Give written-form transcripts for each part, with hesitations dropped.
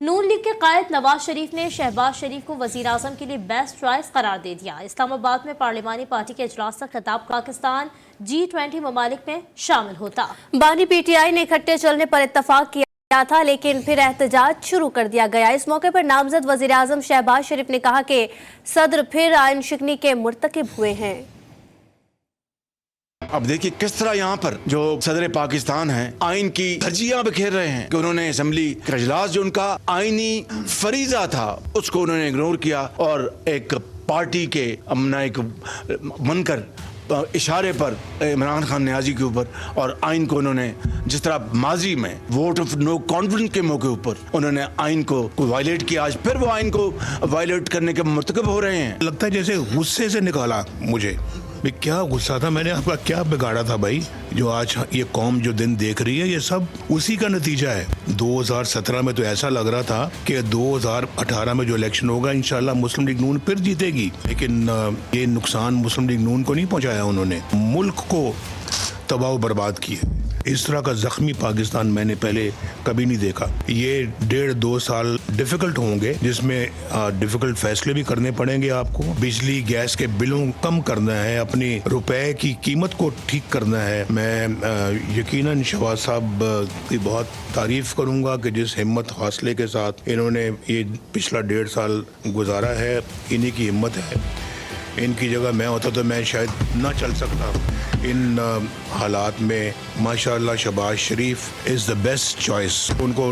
نون league کے قائد نواز شریف نے شہباز شریف کو وزیر اعظم کے لیے بیسٹ چوائس قرار دے دیا۔ اسلام آباد میں پارلیمانی پارٹی کے اجلاس کا خطاب پاکستان G20 ممالک میں شامل ہوتا۔ بانی پی ٹی آئی نے اکٹھے چلنے پر اتفاق کیا تھا، لیکن پھر احتجاج شروع کر دیا گیا۔ اس موقع پر نامزد وزیر اعظم شہباز شریف نے کہا کہ صدر پھر آئین شکنی کے مرتکب ہوئے ہیں۔ اب دیکھیے کس طرح یہاں پر جو صدر پاکستان ہیں آئین کی دھجیاں بکھیر رہے ہیں کہ انہوں نے اسمبلی کا اجلاس جو ان کا آئینی فریضہ تھا اس کو انہوں نے اگنور کیا اور ایک پارٹی کے ایک من کر اشارے پر عمران خان نیازی کے اوپر اور آئین کو انہوں نے جس طرح ماضی میں ووٹ آف نو کانفیڈنس کے موقع اوپر انہوں نے آئین کو وائلیٹ کیا، آج پھر وہ آئین کو وائلیٹ کرنے کے مرتکب ہو رہے ہیں۔ لگتا ہے جیسے غصے سے نکالا مجھے، کیا غصہ تھا، میں نے آپ کا کیا بگاڑا تھا بھائی؟ جو آج یہ قوم جو دن دیکھ رہی ہے یہ سب اسی کا نتیجہ ہے۔ 2017 میں تو ایسا لگ رہا تھا کہ 2018 میں جو الیکشن ہوگا انشاءاللہ مسلم لیگ نون پھر جیتے گی، لیکن یہ نقصان مسلم لیگ نون کو نہیں پہنچایا، انہوں نے ملک کو تباہ و برباد کیا۔ اس طرح کا زخمی پاکستان میں نے پہلے کبھی نہیں دیکھا۔ یہ 1.5-2 سال ڈیفیکلٹ ہوں گے جس میں ڈیفیکلٹ فیصلے بھی کرنے پڑیں گے آپ کو۔ بجلی گیس کے بلوں کم کرنا ہے، اپنی روپے کی قیمت کو ٹھیک کرنا ہے۔ میں یقیناً شہباز صاحب کی بہت تعریف کروں گا کہ جس ہمت حوصلے کے ساتھ انہوں نے یہ پچھلا 1.5 سال گزارا ہے، انہی کی ہمت ہے۔ ان کی جگہ میں ہوتا تو میں شاید نہ چل سکتا۔ ان حالات میں ماشاءاللہ شہباز شریف از دا بیسٹ چوائس۔ ان کو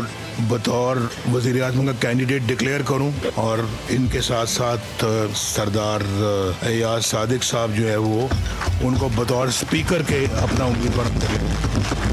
بطور وزیر اعظم کا کینڈیڈیٹ ڈکلیئر کروں اور ان کے ساتھ ساتھ سردار ایاز صادق صاحب جو ہے وہ ان کو بطور اسپیکر کے اپنا امیدوار کریں۔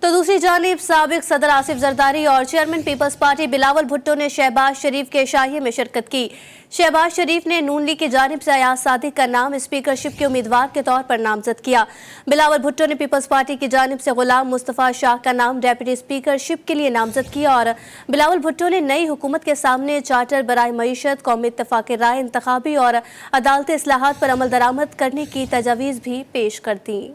تو دوسری جانب سابق صدر آصف زرداری اور chairman peoples party Bilawal Bhutto نے شہباز شریف کے شاہی میں شرکت کی۔ شہباز شریف نے نون لیگ کی جانب سے ایاز صادق کا نام اسپیکرشپ کے امیدوار کے طور پر نامزد کیا۔ بلاول بھٹو نے پیپلز پارٹی کی جانب سے غلام مصطفیٰ شاہ کا نام ڈیپٹی اسپیکرشپ کے لیے نامزد کیا اور بلاول بھٹو نے نئی حکومت کے سامنے چارٹر برائے معیشت، قومی اتفاق رائے، انتخابی اور عدالتی اصلاحات پر عمل درآمد کرنے کی تجاویز بھی پیش کر دیں۔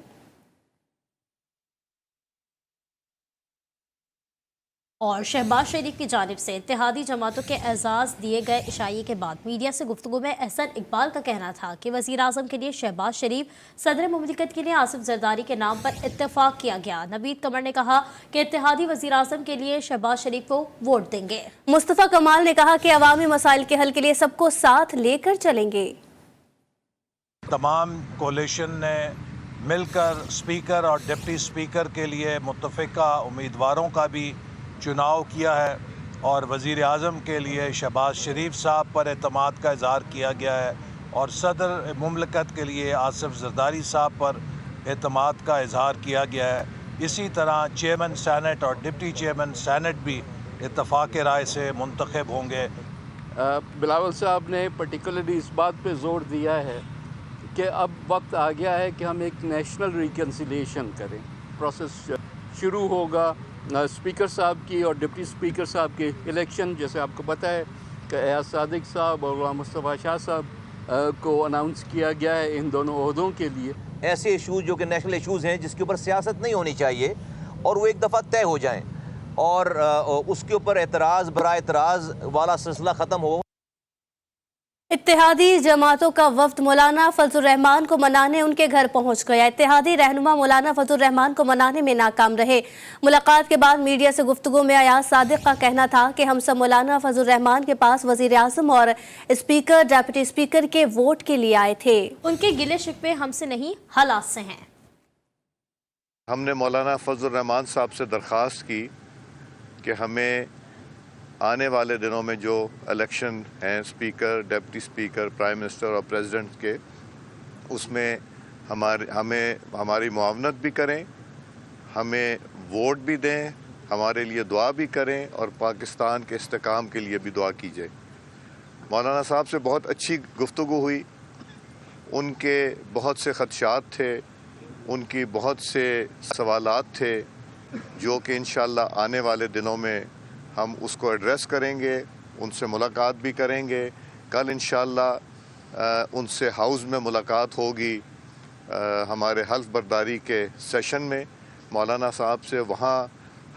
اور شہباز شریف کی جانب سے اتحادی جماعتوں کے اعزاز دیے گئے اشاعیے کے بعد میڈیا سے گفتگو میں احسن اقبال کا کہنا تھا کہ وزیر اعظم کے لیے شہباز شریف، صدر مملکت کے لیے آصف زرداری کے نام پر اتفاق کیا گیا۔ نوید قمر نے کہا کہ اتحادی وزیر اعظم کے لیے شہباز شریف کو ووٹ دیں گے۔ مصطفیٰ کمال نے کہا کہ عوامی مسائل کے حل کے لیے سب کو ساتھ لے کر چلیں گے۔ تمام کولیشن نے مل کر اسپیکر اور ڈپٹی اسپیکر کے لیے متفقہ امیدواروں کا بھی چناؤ کیا ہے اور وزیر اعظم کے لیے شہباز شریف صاحب پر اعتماد کا اظہار کیا گیا ہے اور صدر مملکت کے لیے آصف زرداری صاحب پر اعتماد کا اظہار کیا گیا ہے۔ اسی طرح چیئرمین سینٹ اور ڈپٹی چیئرمین سینٹ بھی اتفاق رائے سے منتخب ہوں گے۔ بلاول صاحب نے پرٹیکولرلی اس بات پہ زور دیا ہے کہ اب وقت آ گیا ہے کہ ہم ایک نیشنل ریکنسیلیشن کریں۔ پروسیس شروع ہوگا، اسپیکر صاحب کی اور ڈپٹی اسپیکر صاحب کی الیکشن، جیسے آپ کو پتہ ہے کہ ایاز صادق صاحب اور غلام مصطفیٰ شاہ صاحب کو اناؤنس کیا گیا ہے ان دونوں عہدوں کے لیے۔ ایسے ایشوز جو کہ نیشنل ایشوز ہیں جس کے اوپر سیاست نہیں ہونی چاہیے اور وہ ایک دفعہ طے ہو جائیں اور اس کے اوپر اعتراض برائے اعتراض والا سلسلہ ختم ہو۔ اتحادی جماعتوں کا وفد مولانا فضل الرحمان کو منانے ان کے گھر پہنچ گیا۔ اتحادی رہنما مولانا فضل الرحمان کو منانے میں ناکام رہے۔ ملاقات کے بعد میڈیا سے گفتگو میں ایاز صادق کا کہنا تھا کہ ہم سب مولانا فضل الرحمان کے پاس وزیر اعظم اور اسپیکر، ڈیپٹی اسپیکر کے ووٹ کے لیے آئے تھے۔ ان کے گلے شکوے ہم سے نہیں، حالات سے ہیں۔ ہم نے مولانا فضل الرحمان صاحب سے درخواست کی کہ ہمیں آنے والے دنوں میں جو الیکشن ہیں speaker, deputy speaker, prime minister اور پریزیڈنٹ کے، اس میں ہمیں ہماری معاونت بھی کریں، ہمیں ووٹ بھی دیں، ہمارے لیے دعا بھی کریں اور پاکستان کے استحکام کے لیے بھی دعا کیجیے۔ مولانا صاحب سے بہت اچھی گفتگو ہوئی، ان کے بہت سے خدشات تھے، ان کی بہت سے سوالات تھے جو کہ انشاءاللہ آنے والے دنوں میں ہم اس کو ایڈریس کریں گے، ان سے ملاقات بھی کریں گے۔ کل انشاءاللہ ان سے ہاؤس میں ملاقات ہوگی ہمارے حلف برداری کے سیشن میں مولانا صاحب سے، وہاں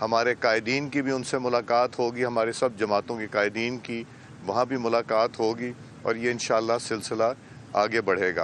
ہمارے قائدین کی بھی ان سے ملاقات ہوگی، ہمارے سب جماعتوں کے قائدین کی وہاں بھی ملاقات ہوگی، اور یہ انشاءاللہ سلسلہ آگے بڑھے گا۔